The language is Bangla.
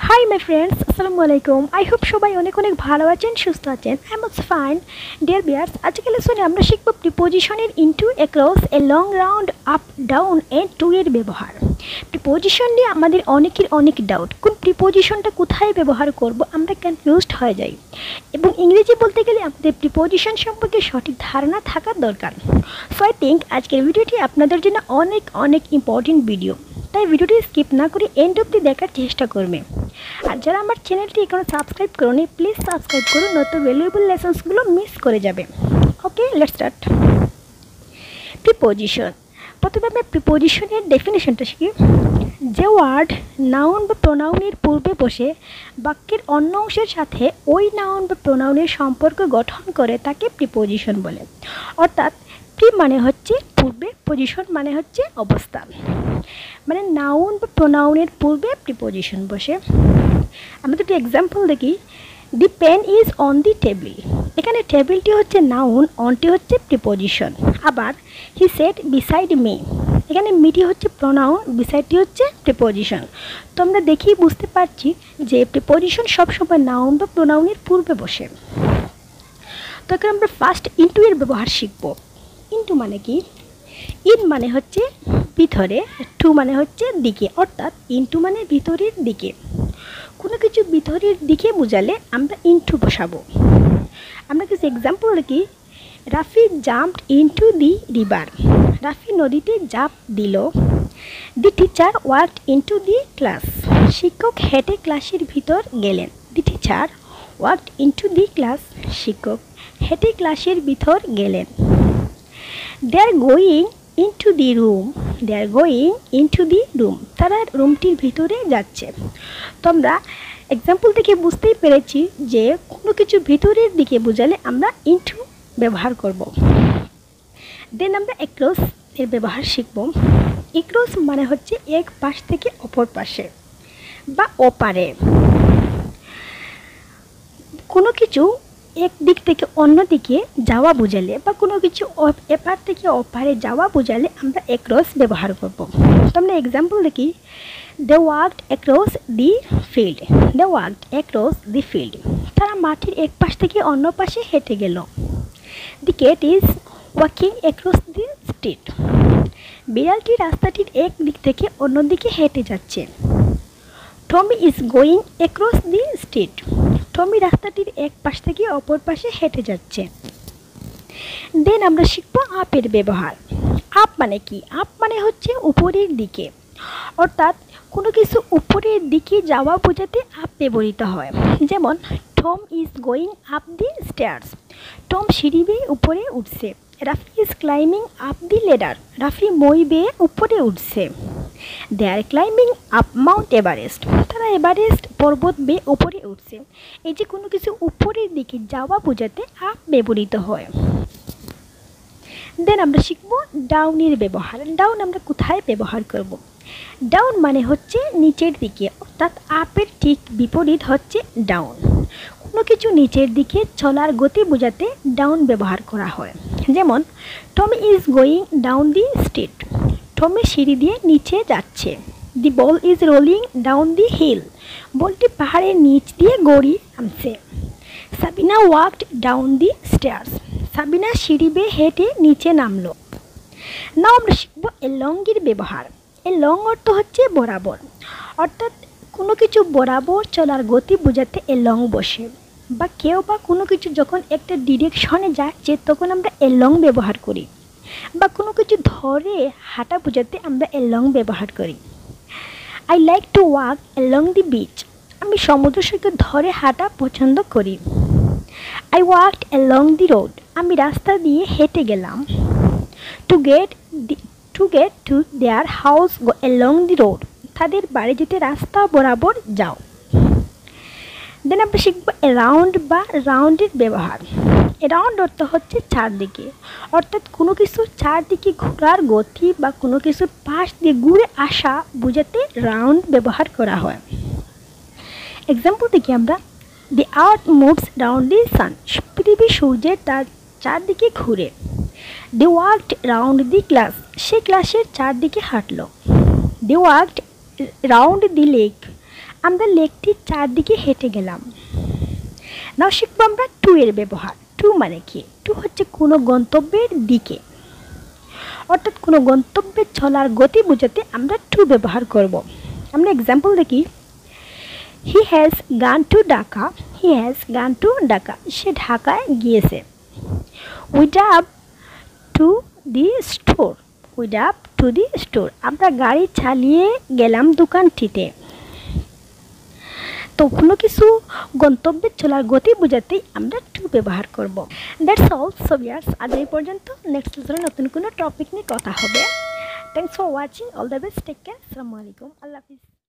Hi my friends, Assalamu alaikum. I hope সবাই অনেক অনেক ভালো আছেন, সুস্থ আছেন. I'm also fine. Dear viewers, আজকের লেসনে আমরা শিখব প্রিপোজিশনের into, across, along round, up, down and to এর ব্যবহার. প্রিপোজিশন নিয়ে আমাদের অনেকের অনেক ডাউট. কোন প্রিপোজিশনটা কোথায় ব্যবহার করব আমরা কনফিউজড হয়ে যাই. এবং ইংরেজি বলতে গেলে আমাদের প্রিপোজিশন সম্পর্কে সঠিক ধারণা থাকা দরকার. সো আই থিঙ্ক আজকের ভিডিওটি আপনাদের জন্য অনেক অনেক ইম্পর্টেন্ট ভিডিও. তাই ভিডিওটি স্কিপ না করে এন্ড অবধি দেখার চেষ্টা করবে. আর যারা আমার চ্যানেলটি এখনো সাবস্ক্রাইব করোনি প্লিজ সাবস্ক্রাইব করুন, নয়তো ভ্যালুয়েবল লেসনসগুলো মিস করে যাবে. ওকে, লেটস স্টার্ট. প্রিপোজিশন. প্রথমে আমরা প্রিপোজিশনের ডেফিনেশনটা শিখি. যে ওয়ার্ড নাউন বা প্রোনাউনের পূর্বে বসে বাক্যের অন্য অংশের সাথে ওই নাউন বা প্রোনাউনের সম্পর্ক গঠন করে তাকে প্রিপোজিশন বলে. অর্থাৎ প্রি মানে হচ্ছে পূর্বে, পজিশন মানে হচ্ছে অবস্থান. মানে নাউন বা প্রোনাউনের পূর্বে প্রিপোজিশন বসে. আমরা দুটো এক্সাম্পল দেখি. The pen is on the table. এখানে টেবিলটি হচ্ছে নাউন, অনটি হচ্ছে প্রিপোজিশন. আবার হি সেট বিসাইড মি. এখানে মিটি হচ্ছে প্রোনাউন, বিসাইডটি হচ্ছে প্রিপোজিশন. তো আমরা দেখেই বুঝতে পারছি যে প্রিপোজিশন সবসময় নাউন বা প্রোনাউনের পূর্বে বসে. তো এখন আমরা ফার্স্ট ইনটু এর ব্যবহার শিখব. ইনটু মানে কি? ইন মানে হচ্ছে ভিতরে, টু মানে হচ্ছে দিকে. অর্থাৎ ইনটু মানে ভিতরের দিকে. কোনো কিছু ভিতরের দিকে বোঝালে আমরা ইনটু বসাবো. আমরা কিছু এক্সাম্পল দেখি. Rafi jumped into the river. Rafi নদীতে ঝাঁপ দিল. The teacher walked into the class. শিক্ষক হেঁটে ক্লাসের ভিতর গেলেন. The teacher walked into the class. শিক্ষক হেঁটে ক্লাসের ভিতর গেলেন. They are going into the room. They are going into the room. তারা রুমটির ভিতরে যাচ্ছে. তো আমরা এক্সাম্পল থেকে বুঝতেই পেরেছি যে কোনো কিছু ভিতরের দিকে বোঝালে আমরা ইনটু ব্যবহার করব. দেন আমরা অ্যাক্রস এর ব্যবহার শিখব. অ্যাক্রস মানে হচ্ছে এক পাশ থেকে অপর পাশে বা ওপারে. কোনো কিছু এক দিক থেকে অন্য দিকে যাওয়া বোঝালে বা কোনো কিছু এপার থেকে ওপারে যাওয়া বোঝালে আমরা অ্যাক্রস ব্যবহার করব. তো আমরা এক্সাম্পল দেখি. They walked across the field. They walked across the field. তারা মাঠের এক পাশ থেকে অন্য পাশে হেঁটে গেল. The cat is walking across the street. বিড়ালটি রাস্তাটির এক দিক থেকে অন্য দিকে হেঁটে যাচ্ছে. Tommy is going across the street. Tommy রাস্তাটির এক পাশ থেকে অপর পাশে হেঁটে যাচ্ছে. দেন আমরা শিখব আপের ব্যবহার. আপ মানে কি? আপ মানে হচ্ছে উপরের দিকে. অর্থাৎ কোনো কিছু উপরের দিকে যাওয়া বোঝাতে আপ ব্যবহৃত হয়. যেমন Tom is going up the stairs. Tom সিঁড়ি বেয়ে উপরে উঠছে. Rafi is climbing up the ladder. Rafi মই বেয়ে উপরে উঠছে. দে আর ক্লাইম্বিং আপ মাউন্ট এভারেস্ট. তারা এভারেস্ট পর্বত বেয়ে উপরে উঠছে. এই যে কোনো কিছু উপরের দিকে যাওয়া বোঝাতে আপ ব্যবহৃত হয়. দেন আমরা শিখব ডাউনের ব্যবহার. ডাউন আমরা কোথায় ব্যবহার করব? ডাউন মানে হচ্ছে নিচের দিকে. অর্থাৎ আপের ঠিক বিপরীত হচ্ছে ডাউন. কোনো কিছু নিচের দিকে চলার গতি বোঝাতে ডাউন ব্যবহার করা হয়. যেমন Tommy is going down the street. Tommy সিঁড়ি দিয়ে নিচে যাচ্ছে. The ball is rolling down the hill. বলটি পাহাড়ের নিচ দিয়ে গড়ি নামছে. Sabina walked down the stairs. Sabina সিঁড়ি বেয়ে হেঁটে নিচে নামলো. নাও আমরা শিখব এলংয়ের ব্যবহার. এলং অর্থ হচ্ছে বরাবর. অর্থাৎ কোনো কিছু বরাবর চলার গতি বোঝাতে এলং বসে. বা কেউ বা কোনো কিছু যখন একটা ডিরেকশনে যাচ্ছে তখন আমরা এলং ব্যবহার করি. বা কোনো কিছু ধরে হাঁটা বোঝাতে আমরা এলং ব্যবহার করি. I like to walk along the beach. আমি সমুদ্র সৈকত ধরে হাঁটা পছন্দ করি. I walked along the road. আমি রাস্তা দিয়ে হেঁটে গেলাম. To get to their house go along the road. তাদের বাড়ি যেতে রাস্তা বরাবর যাও. দেন আমরা শিখব অ্যারাউন্ড বা রাউন্ডের ব্যবহার. অ্যারাউন্ড অর্থ হচ্ছে চারদিকে. অর্থাৎ কোনো কিছু চারদিকে ঘোরার গতি বা কোনো কিছুর পাশ দিয়ে ঘুরে আসা বোঝাতে রাউন্ড ব্যবহার করা হয়. এক্সাম্পল দেখি আমরা. দি আর্থ মুভস রাউন্ড দি সান. পৃথিবী সূর্যের তার চারদিকে ঘুরে. দে ওয়াকড রাউন্ড দি ক্লাস. সে ক্লাসের চারদিকে হাঁটলো. দে ওয়াকড রাউন্ড দি লেক. আমরা লেকটির চারদিকে হেঁটে গেলাম। নাও শিখবো আমরা টু এর ব্যবহার। টু মানে কি? টু হচ্ছে কোনো গন্তব্যের দিকে, অর্থাৎ কোনো গন্তব্যে চলার গতি বোঝাতে আমরা টু ব্যবহার করব। আমরা এক্সাম্পল দেখি। He has gone to Dhaka. He has gone to Dhaka. সে ঢাকায় গিয়েছে। We drive to the store. We drive to the store. আমরা গাড়ি চালিয়ে গেলাম দোকানটিতে। তো কোনো কিছু গন্তব্যে চলার গতি বোঝাতেই আমরা টু ব্যবহার করব। That's all. সো ভিউয়ার্স, আজ এই পর্যন্ত। নেক্সট লেসনে নতুন কোনো টপিক নিয়ে কথা হবে। Thanks for watching. All the best. Take care. আসসালামু আলাইকুম। আল্লাহ হাফিজ।